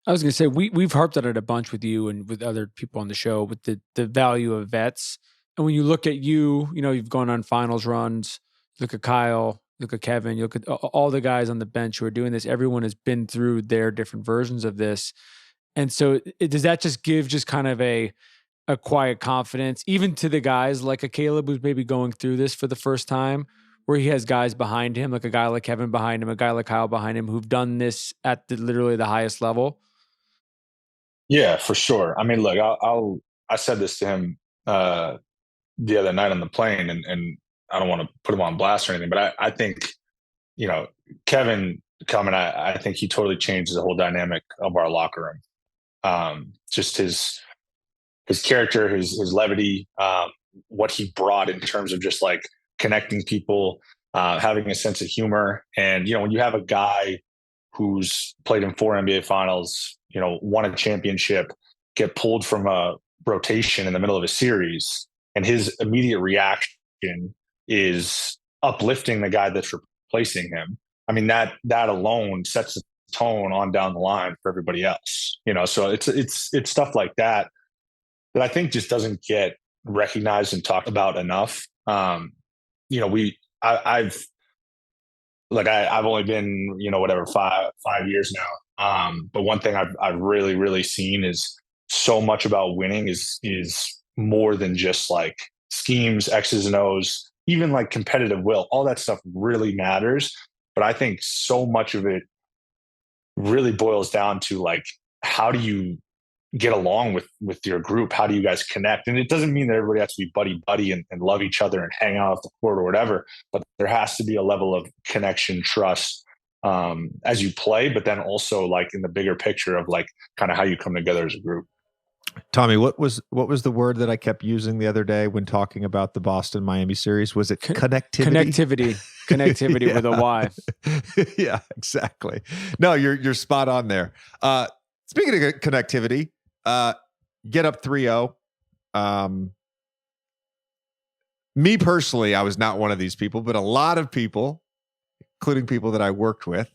I was gonna say we've harped on it a bunch with you and with other people on the show with the value of vets. And when you look at you've gone on finals runs. Look at Kyle. Look at Kevin. You look at all the guys on the bench who are doing this. Everyone has been through their different versions of this, and so does that just give just kind of a quiet confidence, even to the guys like a Caleb who's maybe going through this for the first time, where he has guys behind him, like a guy like Kevin behind him, a guy like Kyle behind him, who've done this at literally the highest level. Yeah, for sure. I mean, look, I said this to him uh, the other night on the plane, and I don't want to put him on blast or anything, but I think you know Kevin coming, I think he totally changes the whole dynamic of our locker room. Just his character, his levity, what he brought in terms of just like connecting people, having a sense of humor, and when you have a guy who's played in 4 NBA finals, won a championship, get pulled from a rotation in the middle of a series, and his immediate reaction is uplifting the guy that's replacing him. I mean, that alone sets the tone on down the line for everybody else. So it's stuff like that I think just doesn't get recognized and talked about enough. I've I've only been whatever 5 years now. But one thing I've really really seen is so much about winning is more than just like schemes, X's and O's, even like competitive will. All that stuff really matters. But I think so much of it really boils down to like how do you get along with your group? How do you guys connect? And it doesn't mean that everybody has to be buddy buddy and love each other and hang out off the court or whatever, but there has to be a level of connection, trust, as you play, but then also like in the bigger picture of like kind of how you come together as a group. Tommy, what was the word that I kept using the other day when talking about the Boston Miami series? Was it connectivity? Connectivity with a Y. Yeah, exactly. No, you're spot on there. Speaking of connectivity, get up 3-0. Me personally, I was not one of these people, but a lot of people, including people that I worked with,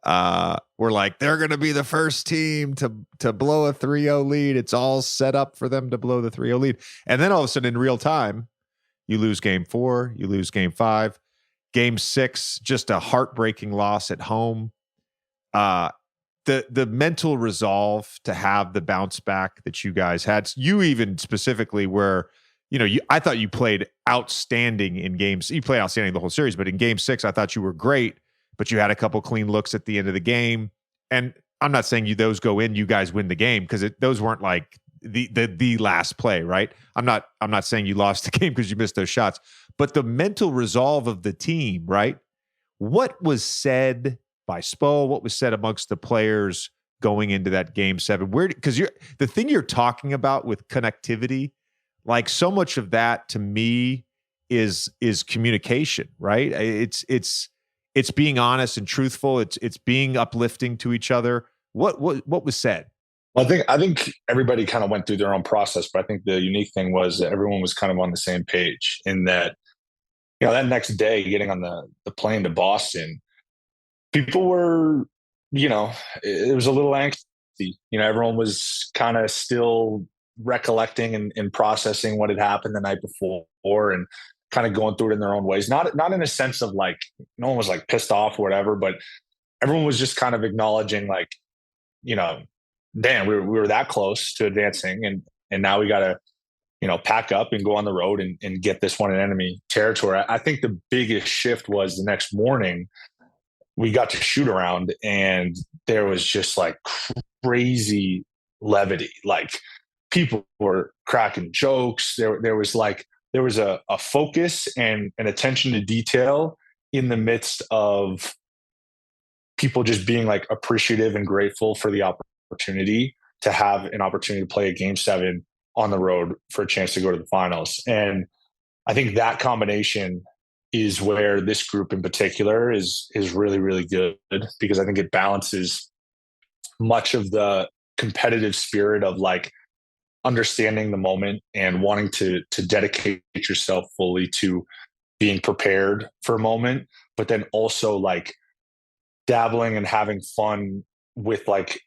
were like, they're going to be the first team to blow a 3-0 lead. It's all set up for them to blow the 3-0 lead. And then all of a sudden in real time, you lose game 4, you lose game 5, game 6, just a heartbreaking loss at home. The mental resolve to have the bounce back that you guys had, you even specifically where, I thought you played outstanding in games. You played outstanding the whole series, but in game 6, I thought you were great, but you had a couple clean looks at the end of the game. And I'm not saying those go in, you guys win the game, because those weren't like the last play, right? I'm not saying you lost the game because you missed those shots, but the mental resolve of the team, right? What was said by Spo, what was said amongst the players going into that game 7? Because the thing you're talking about with connectivity, like so much of that to me is communication, right? It's being honest and truthful. It's being uplifting to each other. What was said? Well, I think everybody kind of went through their own process, but I think the unique thing was that everyone was kind of on the same page in that, that next day getting on the plane to Boston, people were, it was a little angsty. Everyone was kind of still recollecting and processing what had happened the night before and kind of going through it in their own ways. Not in a sense of like, no one was like pissed off or whatever, but everyone was just kind of acknowledging like, you know, damn, we were that close to advancing, and now we got to pack up and go on the road and get this one in enemy territory. I think the biggest shift was the next morning we got to shoot around, and there was just like crazy levity. Like people were cracking jokes. There was a focus and an attention to detail in the midst of people just being like appreciative and grateful for the opportunity to have an opportunity to play a game 7 on the road for a chance to go to the finals. And I think that combination is where this group in particular is really, really good, because I think it balances much of the competitive spirit of like understanding the moment and wanting to dedicate yourself fully to being prepared for a moment, but then also like dabbling and having fun with like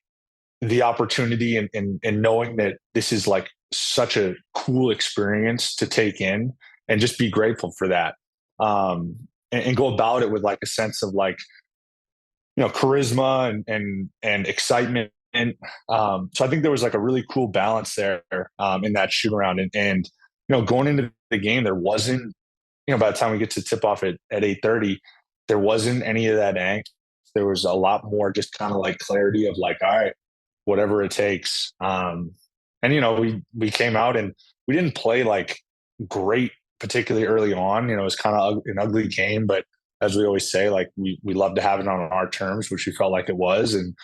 the opportunity and knowing that this is like such a cool experience to take in and just be grateful for that. And go about it with like a sense of like, charisma and excitement. And so I think there was like a really cool balance there in that shoot around. And going into the game, there wasn't, by the time we get to tip off at 8:30, there wasn't any of that angst. There was a lot more just kind of like clarity of like, all right, whatever it takes. And we came out and we didn't play like great, particularly early on. It was kind of an ugly game, but as we always say, like we love to have it on our terms, which we felt like it was. And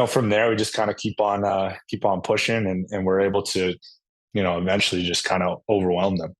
from there we just kind of keep on pushing, and we're able to eventually just kind of overwhelm them.